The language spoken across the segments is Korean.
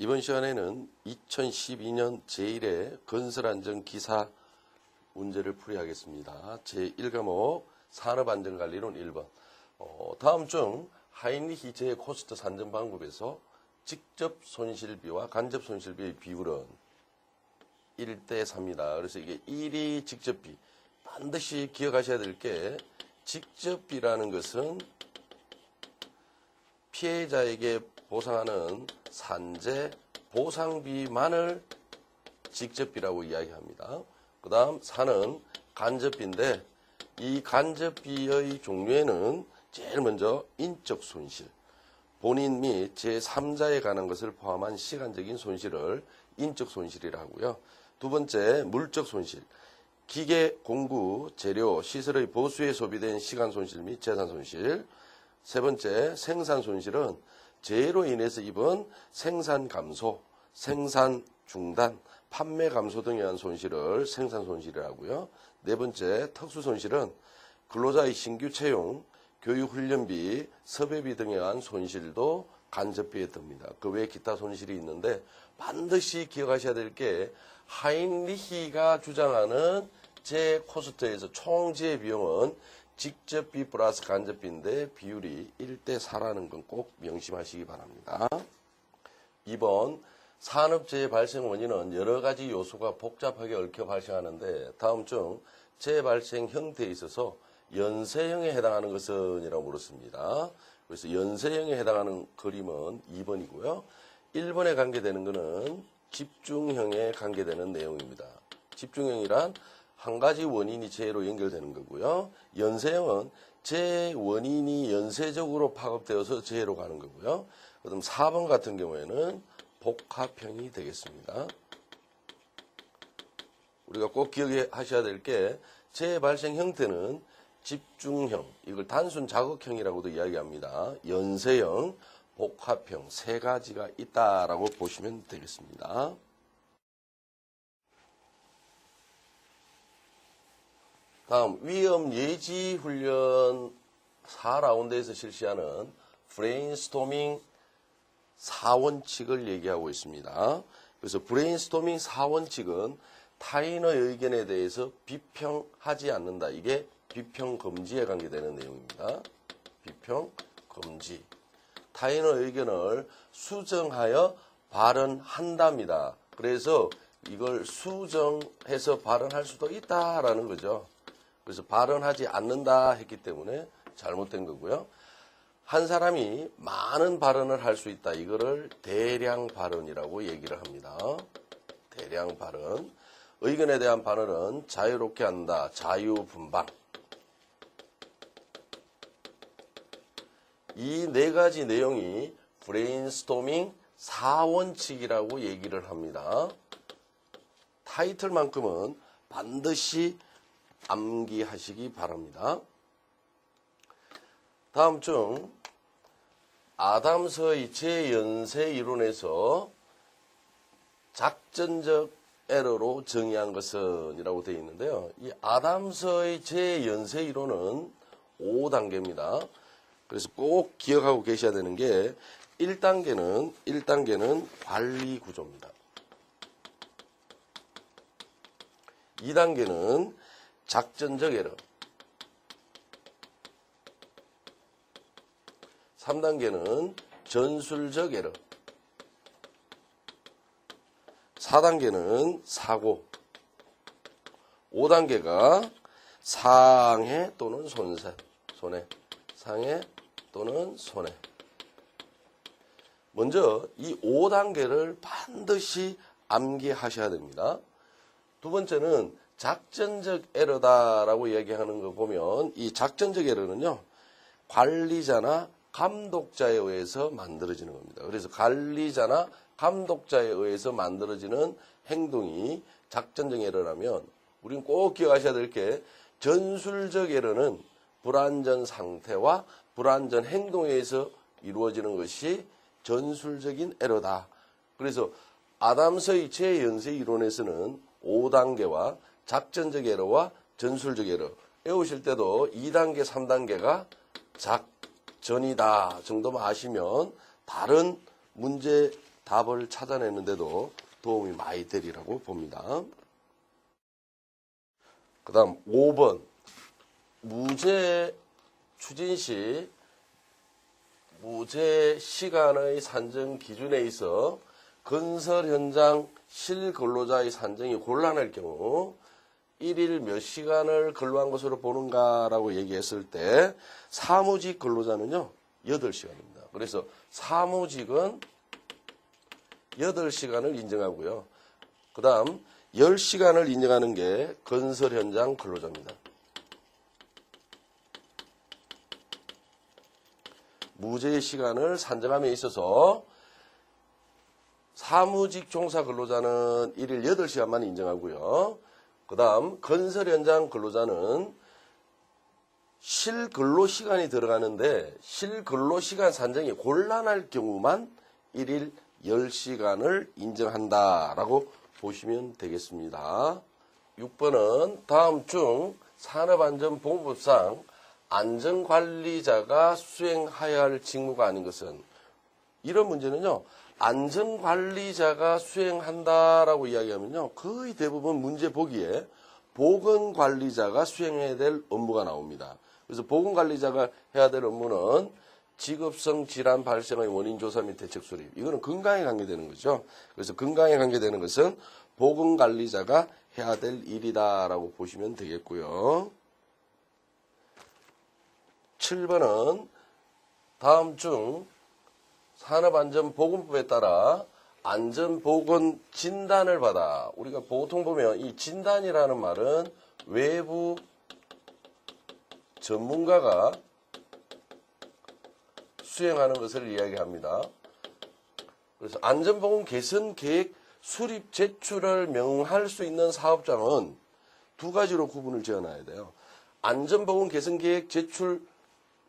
이번 시간에는 2012년 제1회 건설안전기사 문제를 풀이하겠습니다. 제1과목 산업안전관리론 1번. 다음 중 하인리히 제 코스트 산정 방법에서 직접 손실비와 간접 손실비의 비율은 1대 3이다. 그래서 이게 1이 직접비. 반드시 기억하셔야 될 게 직접비라는 것은 피해자에게 보상하는 산재 보상비만을 직접비라고 이야기합니다. 그 다음 4는 간접비인데 이 간접비의 종류에는 제일 먼저 인적 손실, 본인 및 제3자에 관한 것을 포함한 시간적인 손실을 인적 손실이라 하고요. 두 번째 물적 손실, 기계, 공구, 재료, 시설의 보수에 소비된 시간 손실 및 재산 손실. 세 번째 생산 손실은 재해로 인해서 입은 생산 감소, 생산 중단, 판매 감소 등에 의한 손실을 생산 손실이라고 하고요. 네 번째 특수 손실은 근로자의 신규 채용, 교육 훈련비, 섭외비 등에 의한 손실도 간접비에 듭니다. 그 외에 기타 손실이 있는데 반드시 기억하셔야 될 게 하인리히가 주장하는 제 코스트에서 총 제 비용은 직접비 플러스 간접비인데 비율이 1대 4라는 건 꼭 명심하시기 바랍니다. 2번 산업재해 발생 원인은 여러 가지 요소가 복잡하게 얽혀 발생하는데 다음 중 재발생 형태에 있어서 연쇄형에 해당하는 것은 이라고 물었습니다. 그래서 연쇄형에 해당하는 그림은 2번이고요. 1번에 관계되는 것은 집중형에 관계되는 내용입니다. 집중형이란 한 가지 원인이 재해로 연결되는 거고요. 연쇄형은 재해 원인이 연쇄적으로 파급되어서 재해로 가는 거고요. 그다음 4번 같은 경우에는 복합형이 되겠습니다. 우리가 꼭 기억하셔야 될 게 재해 발생 형태는 집중형, 이걸 단순 자극형이라고도 이야기합니다. 연쇄형, 복합형 세 가지가 있다라고 보시면 되겠습니다. 다음 위험 예지 훈련 4라운드에서 실시하는 브레인스토밍 4원칙을 얘기하고 있습니다. 그래서 브레인스토밍 4원칙은 타인의 의견에 대해서 비평하지 않는다. 이게 비평 금지에 관계되는 내용입니다. 비평 금지. 타인의 의견을 수정하여 발언한답니다. 그래서 이걸 수정해서 발언할 수도 있다라는 거죠. 그래서 발언하지 않는다 했기 때문에 잘못된 거고요. 한 사람이 많은 발언을 할 수 있다. 이거를 대량 발언이라고 얘기를 합니다. 대량 발언. 의견에 대한 발언은 자유롭게 한다. 자유분방. 이 네 가지 내용이 브레인스토밍 4원칙이라고 얘기를 합니다. 타이틀만큼은 반드시 암기하시기 바랍니다. 다음 중 아담스의 재연쇄 이론에서 작전적 에러로 정의한 것은 이라고 되어 있는데요. 이 아담스의 재연쇄 이론은 5단계입니다. 그래서 꼭 기억하고 계셔야 되는 게 1단계는 관리 구조입니다. 2단계는 작전적 에러. 3단계는 전술적 에러. 4단계는 사고. 5단계가 상해 또는 손해. 상해 또는 손해. 먼저 이 5단계를 반드시 암기하셔야 됩니다. 두 번째는 작전적 에러다라고 얘기하는 거 보면 이 작전적 에러는요. 관리자나 감독자에 의해서 만들어지는 겁니다. 그래서 관리자나 감독자에 의해서 만들어지는 행동이 작전적 에러라면 우리는 꼭 기억하셔야 될 게 전술적 에러는 불안전 상태와 불안전 행동에 의해서 이루어지는 것이 전술적인 에러다. 그래서 아담스의 재연쇄 이론에서는 5단계와 작전적 에러와 전술적 에러 외우실 때도 2단계, 3단계가 작전이다 정도만 아시면 다른 문제 답을 찾아내는데도 도움이 많이 되리라고 봅니다. 그 다음 5번 무죄 추진 시 무죄 시간의 산정 기준에 있어 건설 현장 실근로자의 산정이 곤란할 경우 1일 몇 시간을 근로한 것으로 보는가라고 얘기했을 때 사무직 근로자는요 8시간입니다. 그래서 사무직은 8시간을 인정하고요. 그 다음 10시간을 인정하는 게 건설 현장 근로자입니다. 무죄의 시간을 산정함에 있어서 사무직 종사 근로자는 1일 8시간만 인정하고요. 그 다음 건설 현장 근로자는 실근로시간이 들어가는데 실근로시간 산정이 곤란할 경우만 1일 10시간을 인정한다라고 보시면 되겠습니다. 6번은 다음 중 산업안전보건법상 안전관리자가 수행해야 할 직무가 아닌 것은, 이런 문제는요 안전관리자가 수행한다라고 이야기하면요 거의 대부분 문제 보기에 보건관리자가 수행해야 될 업무가 나옵니다. 그래서 보건관리자가 해야 될 업무는 직업성 질환 발생의 원인 조사 및 대책 수립, 이거는 건강에 관계되는 거죠. 그래서 건강에 관계되는 것은 보건관리자가 해야 될 일이다라고 보시면 되겠고요. 7번은 다음 중 산업안전보건법에 따라 안전보건 진단을 받아, 우리가 보통 보면 이 진단이라는 말은 외부 전문가가 수행하는 것을 이야기합니다. 그래서 안전보건 개선 계획 수립 제출을 명할 수 있는 사업장은 두 가지로 구분을 지어놔야 돼요. 안전보건 개선 계획 제출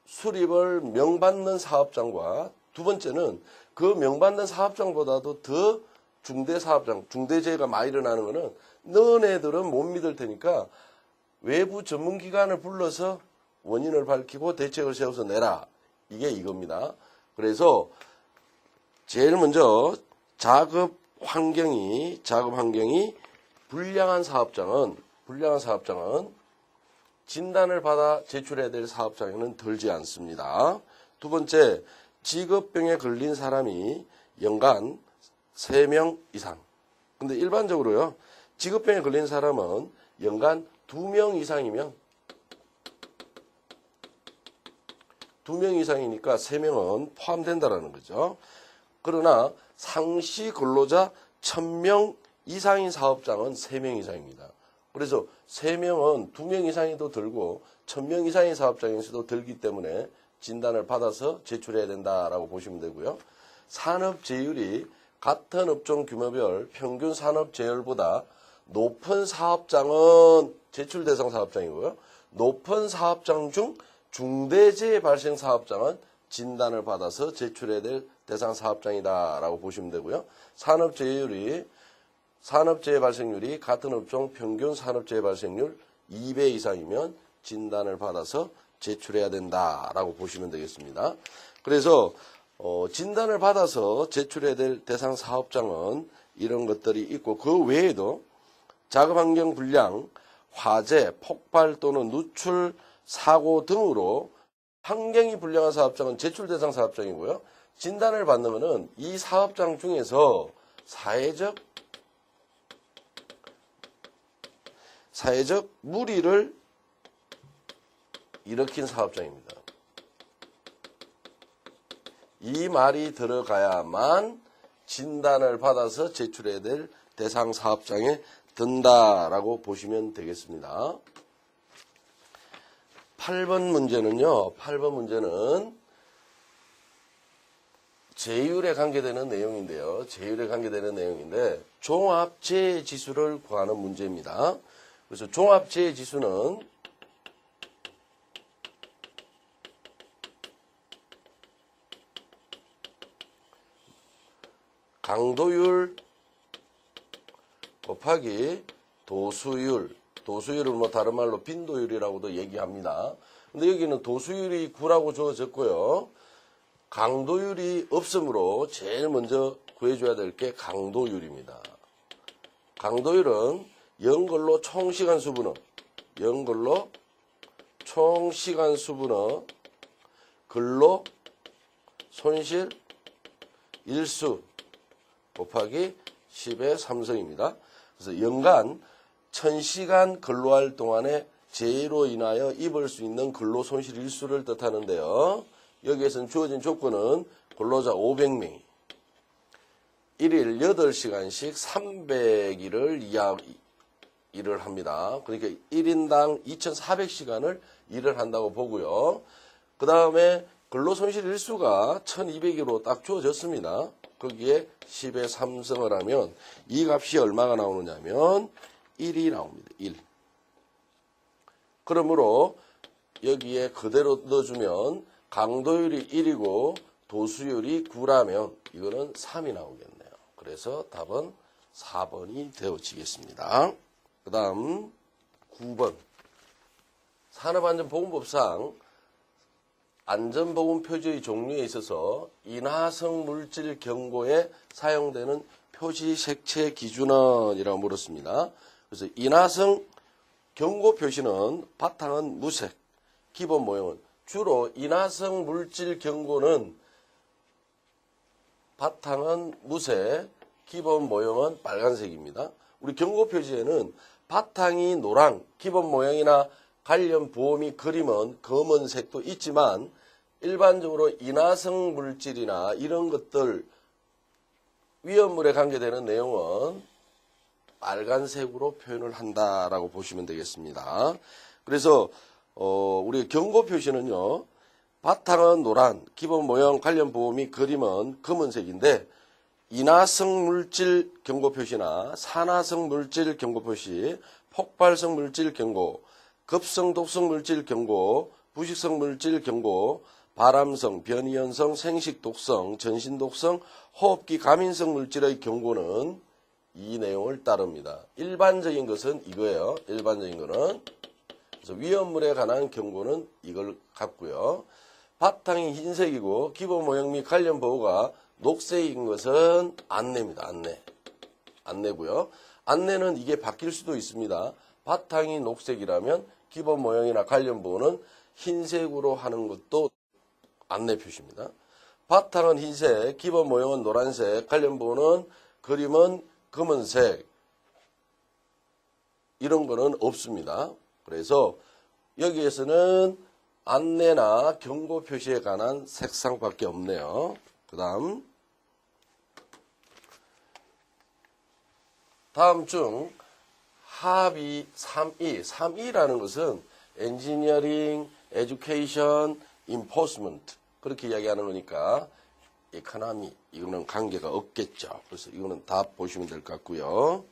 수립을 명받는 사업장과 두 번째는 그 명받는 사업장보다도 더 중대 사업장, 중대재해가 많이 일어나는 거는 너네들은 못 믿을 테니까 외부 전문기관을 불러서 원인을 밝히고 대책을 세워서 내라. 이게 이겁니다. 그래서 제일 먼저 작업 환경이 불량한 사업장은 진단을 받아 제출해야 될 사업장에는 들지 않습니다. 두 번째, 직업병에 걸린 사람이 연간 3명 이상. 근데 일반적으로요, 직업병에 걸린 사람은 연간 2명 이상이면 2명 이상이니까 3명은 포함된다라는 거죠. 그러나 상시 근로자 1000명 이상인 사업장은 3명 이상입니다. 그래서 3명은 2명 이상에도 들고 1000명 이상의 사업장에서도 들기 때문에 진단을 받아서 제출해야 된다라고 보시면 되고요. 산업재율이 같은 업종 규모별 평균 산업재율보다 높은 사업장은 제출 대상 사업장이고요. 높은 사업장 중 중대재해 발생 사업장은 진단을 받아서 제출해야 될 대상 사업장이다라고 보시면 되고요. 산업재해 발생률이 같은 업종 평균 산업재해 발생률 2배 이상이면 진단을 받아서 제출해야 된다라고 보시면 되겠습니다. 그래서 진단을 받아서 제출해야 될 대상 사업장은 이런 것들이 있고, 그 외에도 작업환경 불량, 화재, 폭발 또는 누출, 사고 등으로 환경이 불량한 사업장은 제출 대상 사업장이고요. 진단을 받는 것은 이 사업장 중에서 사회적 물의를 일으킨 사업장입니다. 이 말이 들어가야만 진단을 받아서 제출해야 될 대상 사업장에 든다라고 보시면 되겠습니다. 8번 문제는 제율에 관계되는 내용인데요. 종합재해 지수를 구하는 문제입니다. 그래서 종합재해 지수는 강도율 곱하기 도수율을 뭐 다른 말로 빈도율이라고도 얘기합니다. 근데 여기는 도수율이 9라고 주어졌고요. 강도율이 없으므로 제일 먼저 구해줘야 될 게 강도율입니다. 강도율은 연걸로 총시간 수분어, 연걸로 총시간 수분어, 근로 손실 일수 곱하기 10의 3승입니다. 그래서 연간 1000시간 근로할 동안에 재해로 인하여 입을 수 있는 근로 손실 일수를 뜻하는데요. 여기에서는 주어진 조건은 근로자 500명이 1일 8시간씩 300일을 일을 합니다. 그러니까 1인당 2400시간을 일을 한다고 보고요. 그 다음에 근로손실 일수가 1200으로 딱 주어졌습니다. 거기에 10의 3승을 하면 이 값이 얼마가 나오느냐면 1이 나옵니다. 1. 그러므로 여기에 그대로 넣어주면 강도율이 1이고 도수율이 9라면 이거는 3이 나오겠네요. 그래서 답은 4번이 되어지겠습니다. 그 다음 9번 산업안전보건법상 안전보건 표지의 종류에 있어서 인화성 물질 경고에 사용되는 표시 색채 기준은 이라고 물었습니다. 그래서 인화성 경고 표시는 바탕은 무색, 기본 모형은 주로 인화성 물질 경고는 바탕은 무색, 기본 모형은 빨간색입니다. 우리 경고 표지에는 바탕이 노랑, 기본 모형이나 관련 보호미 그림은 검은색도 있지만 일반적으로 인화성 물질이나 이런 것들 위험물에 관계되는 내용은 빨간색으로 표현을 한다라고 보시면 되겠습니다. 그래서 우리 경고 표시는요. 바탕은 노란, 기본 모형, 관련 보호미 그림은 검은색인데 인화성 물질 경고 표시나 산화성 물질 경고 표시, 폭발성 물질 경고, 급성 독성 물질 경고, 부식성 물질 경고, 발암성, 변이현성, 생식 독성, 전신 독성, 호흡기 감인성 물질의 경고는 이 내용을 따릅니다. 일반적인 것은 이거예요. 일반적인 거는. 그래서 위험물에 관한 경고는 이걸 갖고요. 바탕이 흰색이고 기본 모형 및 관련 보호가 녹색인 것은 안내입니다. 안내고요. 안내는 이게 바뀔 수도 있습니다. 바탕이 녹색이라면 기본 모형이나 관련 보호는 흰색으로 하는 것도 안내 표시입니다. 바탕은 흰색, 기본 모형은 노란색, 관련 보호는 그림은 검은색 이런 거는 없습니다. 그래서 여기에서는 안내나 경고 표시에 관한 색상밖에 없네요. 그 다음 중 합의 3E, 3E라는 것은 엔지니어링, 에듀케이션, 인포스먼트 그렇게 이야기하는 거니까 에코노미 이거는 관계가 없겠죠. 그래서 이거는 답 보시면 될 것 같고요.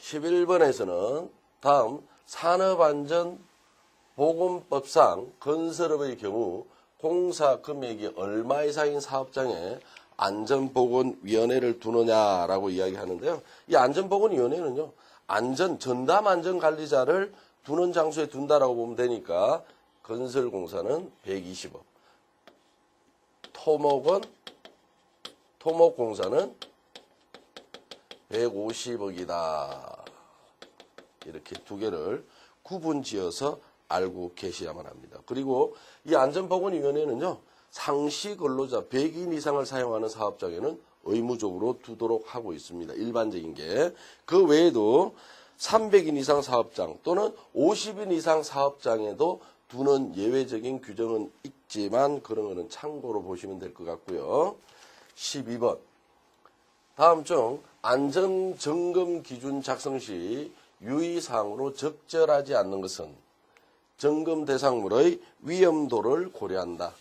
11번에서는 다음 산업안전보건법상 건설업의 경우 공사 금액이 얼마 이상인 사업장에 안전보건위원회를 두느냐라고 이야기하는데요. 이 안전보건위원회는요. 전담안전관리자를 두는 장소에 둔다라고 보면 되니까 건설공사는 120억, 토목공사는 150억이다. 이렇게 두 개를 구분지어서 알고 계셔야만 합니다. 그리고 이 안전보건위원회는요. 상시 근로자 100인 이상을 사용하는 사업장에는 의무적으로 두도록 하고 있습니다. 일반적인 게. 그 외에도 300인 이상 사업장 또는 50인 이상 사업장에도 두는 예외적인 규정은 있지만 그런 거는 참고로 보시면 될 것 같고요. 12번. 다음 중 안전점검 기준 작성 시 유의사항으로 적절하지 않는 것은 점검 대상물의 위험도를 고려한다.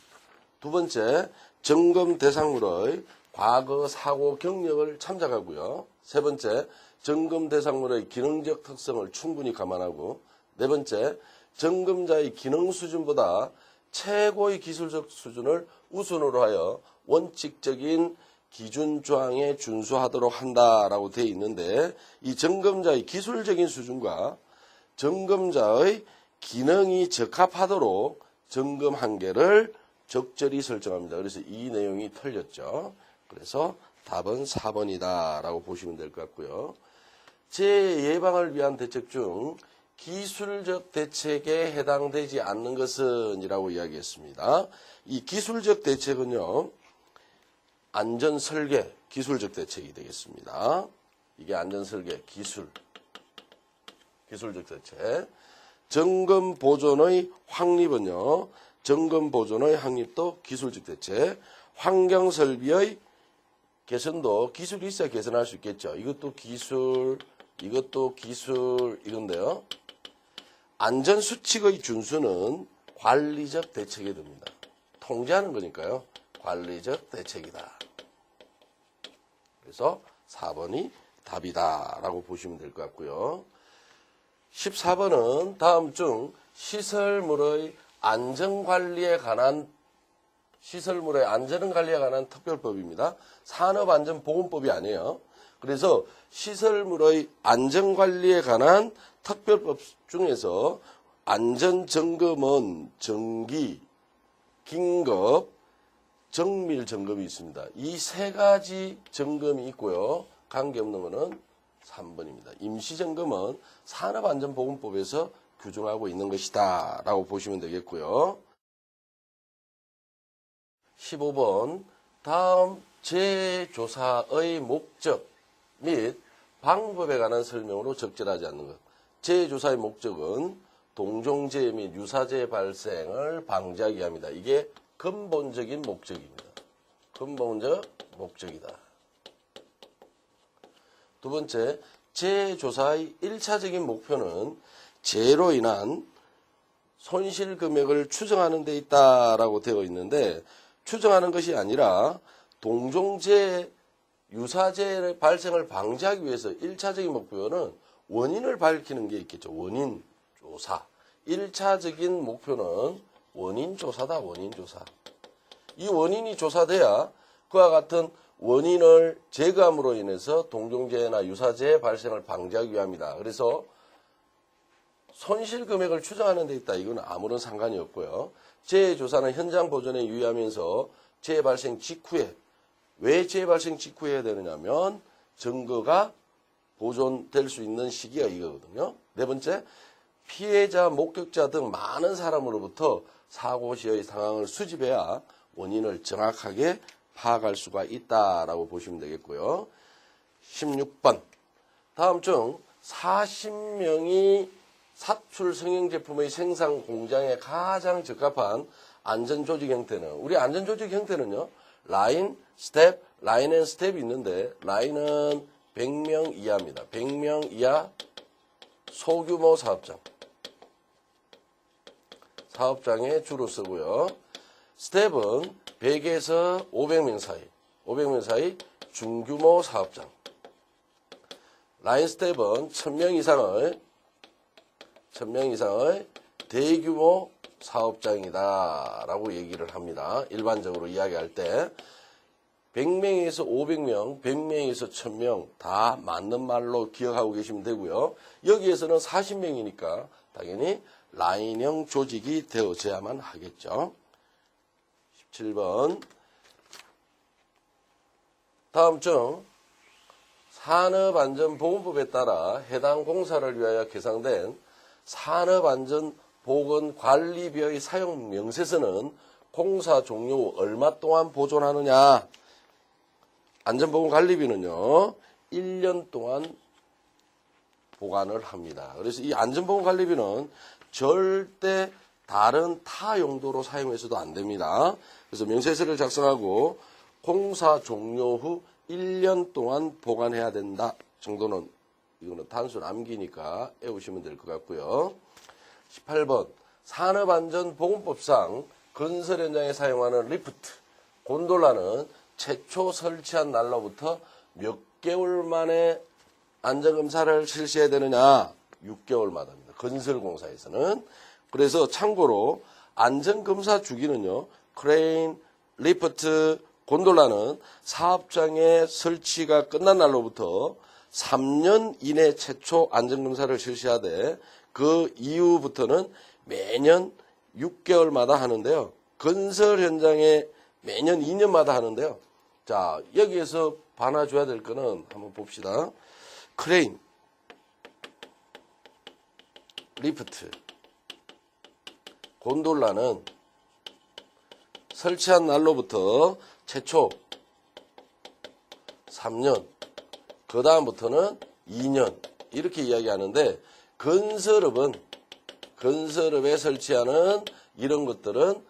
두 번째, 점검 대상물의 과거 사고 경력을 참작하고요. 세 번째, 점검 대상물의 기능적 특성을 충분히 감안하고 네 번째, 점검자의 기능 수준보다 최고의 기술적 수준을 우선으로 하여 원칙적인 기준 조항에 준수하도록 한다라고 되어 있는데 이 점검자의 기술적인 수준과 점검자의 기능이 적합하도록 점검 한계를 적절히 설정합니다. 그래서 이 내용이 틀렸죠. 그래서 답은 4번이다 라고 보시면 될 것 같고요. 재예방을 위한 대책 중 기술적 대책에 해당되지 않는 것은 이라고 이야기했습니다. 이 기술적 대책은요, 안전설계 기술적 대책이 되겠습니다. 이게 안전설계 기술적 대책. 점검보존의 확립은요, 점검보존의 확립도 기술적 대책. 환경설비의 개선도 기술이 있어야 개선할 수 있겠죠. 이것도 기술, 이건데요. 안전수칙의 준수는 관리적 대책에 듭니다. 통제하는 거니까요. 관리적 대책이다. 그래서 4번이 답이다 라고 보시면 될 것 같고요. 14번은 다음 중 시설물의 안전관리에 관한 특별법입니다. 산업안전보건법이 아니에요. 그래서 시설물의 안전관리에 관한 특별법 중에서 안전점검은 정기, 긴급, 정밀점검이 있습니다. 이 세 가지 점검이 있고요. 관계없는 것은 3번입니다. 임시점검은 산업안전보건법에서 규정하고 있는 것이다 라고 보시면 되겠고요. 15번 다음 재조사의 목적 및 방법에 관한 설명으로 적절하지 않는 것. 재조사의 목적은 동종재해 및 유사재해 발생을 방지하기 위함이다. 이게 근본적인 목적입니다. 근본적 목적이다. 두 번째, 재조사의 1차적인 목표는 재해로 인한 손실 금액을 추정하는 데 있다라고 되어 있는데, 추정하는 것이 아니라 동종재해, 유사재해 발생을 방지하기 위해서 1차적인 목표는 원인을 밝히는 게 있겠죠. 원인 조사. 1차적인 목표는 원인 조사다. 원인 조사. 이 원인이 조사돼야 그와 같은 원인을 제거함으로 인해서 동종재해나 유사재해 발생을 방지하기 위함이다. 그래서 손실 금액을 추정하는 데 있다. 이건 아무런 상관이 없고요. 재해 조사는 현장 보존에 유의하면서 재해 발생 직후에, 왜 재해 발생 직후에 해야 되느냐면 증거가 보존될 수 있는 시기가 이거거든요. 네 번째, 피해자, 목격자 등 많은 사람으로부터 사고 시의 상황을 수집해야 원인을 정확하게 파악할 수가 있다라고 보시면 되겠고요. 16번. 다음 중 40명이 사출 성형 제품의 생산 공장에 가장 적합한 안전조직 형태는, 우리 안전조직 형태는요, 라인, 스텝, 라인 앤 스텝이 있는데, 라인은 100명 이하입니다. 100명 이하 소규모 사업장. 사업장에 주로 쓰고요. 스텝은 100에서 500명 사이, 500명 사이 중규모 사업장. 라인 스텝은 1000명 이상의 대규모 사업장이다 라고 얘기를 합니다. 일반적으로 이야기할 때 100명에서 500명, 100명에서 1000명 다 맞는 말로 기억하고 계시면 되고요. 여기에서는 40명이니까 당연히 라인형 조직이 되어져야만 하겠죠. 17번. 다음 중 산업안전보건법에 따라 해당 공사를 위하여 개정된 산업안전보건관리비의 사용 명세서는 공사 종료 후 얼마 동안 보존하느냐. 안전보건관리비는요, 1년 동안 보관을 합니다. 그래서 이 안전보건관리비는 절대 다른 타 용도로 사용해서도 안 됩니다. 그래서 명세서를 작성하고 공사 종료 후 1년 동안 보관해야 된다 정도는, 이거는 단순 암기니까 외우시면 될 것 같고요. 18번. 산업안전보건법상 건설 현장에 사용하는 리프트, 곤돌라는 최초 설치한 날로부터 몇 개월 만에 안전검사를 실시해야 되느냐? 6개월마다입니다. 건설공사에서는. 그래서 참고로 안전검사 주기는요, 크레인, 리프트, 곤돌라는 사업장의 설치가 끝난 날로부터 3년 이내 최초 안전검사를 실시하되 그 이후부터는 매년 6개월마다 하는데요. 건설 현장에 매년 2년마다 하는데요. 자, 여기에서 봐놔줘야 될 거는 한번 봅시다. 크레인, 리프트, 곤돌라는 설치한 날로부터 최초 3년, 그 다음부터는 2년 이렇게 이야기하는데 건설업에 설치하는 이런 것들은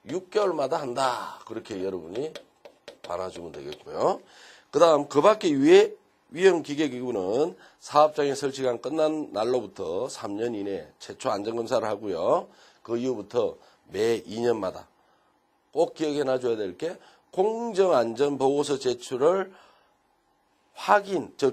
6개월마다 한다. 그렇게 여러분이 봐놔주면 되겠고요. 그 다음 그 밖에 위험기계기구는 사업장의 설치가 끝난 날로부터 3년 이내에 최초 안전검사를 하고요. 그 이후부터 매 2년마다 꼭 기억해 놔줘야 될 게 공정안전보고서 제출을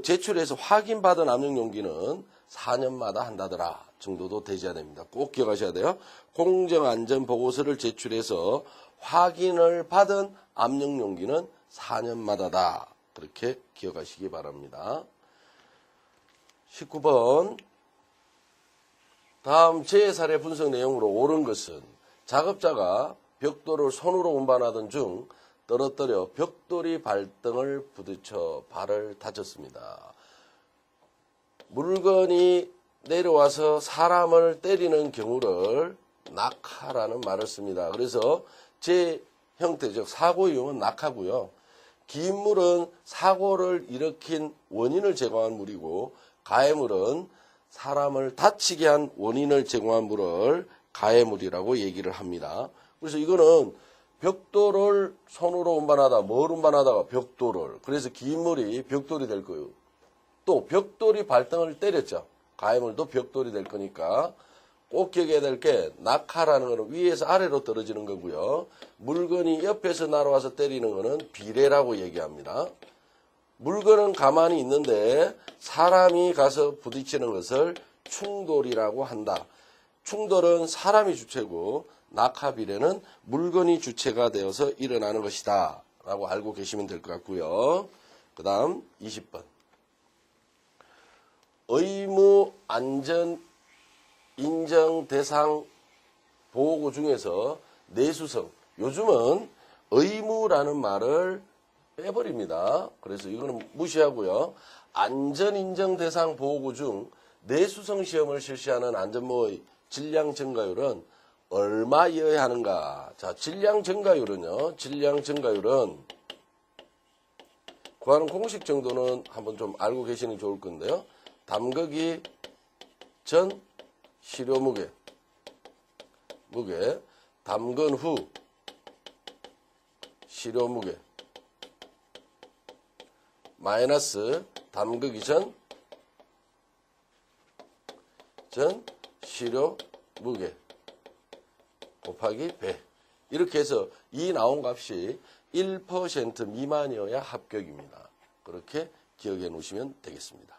제출해서 확인받은 압력용기는 4년마다 한다더라 정도도 되셔야 됩니다. 꼭 기억하셔야 돼요. 공정안전보고서를 제출해서 확인을 받은 압력용기는 4년마다다. 그렇게 기억하시기 바랍니다. 19번 다음 재해사례 분석 내용으로 옳은 것은 작업자가 벽돌을 손으로 운반하던 중 떨어뜨려 벽돌이 발등을 부딪혀 발을 다쳤습니다. 물건이 내려와서 사람을 때리는 경우를 낙하라는 말을 씁니다. 그래서 제 형태, 즉 사고 이용은 낙하고요. 긴 물은 사고를 일으킨 원인을 제공한 물이고 가해물은 사람을 다치게 한 원인을 제공한 물을 가해물이라고 얘기를 합니다. 그래서 이거는 벽돌을 손으로 운반하다, 뭘 운반하다가 벽돌을. 그래서 긴 물이 벽돌이 될 거예요. 또 벽돌이 발등을 때렸죠. 가해물도 벽돌이 될 거니까 꼭 기억해야 될 게 낙하라는 거는 위에서 아래로 떨어지는 거고요. 물건이 옆에서 날아와서 때리는 거는 비례라고 얘기합니다. 물건은 가만히 있는데 사람이 가서 부딪히는 것을 충돌이라고 한다. 충돌은 사람이 주체고 낙하 비례는 물건이 주체가 되어서 일어나는 것이다 라고 알고 계시면 될 것 같고요. 그 다음 20번 의무 안전 인정 대상 보호구 중에서 내수성, 요즘은 의무라는 말을 빼버립니다. 그래서 이거는 무시하고요. 안전 인정 대상 보호구 중 내수성 시험을 실시하는 안전모의 질량 증가율은 얼마여야 하는가? 자, 질량 증가율은요. 질량 증가율은 구하는 공식 정도는 한번 좀 알고 계시는 게 좋을 건데요. 담그기 전 시료 무게, 담근 후 시료 무게, 마이너스 담그기 전 시료 무게 곱하기 100. 이렇게 해서 이 나온 값이 1% 미만이어야 합격입니다. 그렇게 기억해 놓으시면 되겠습니다.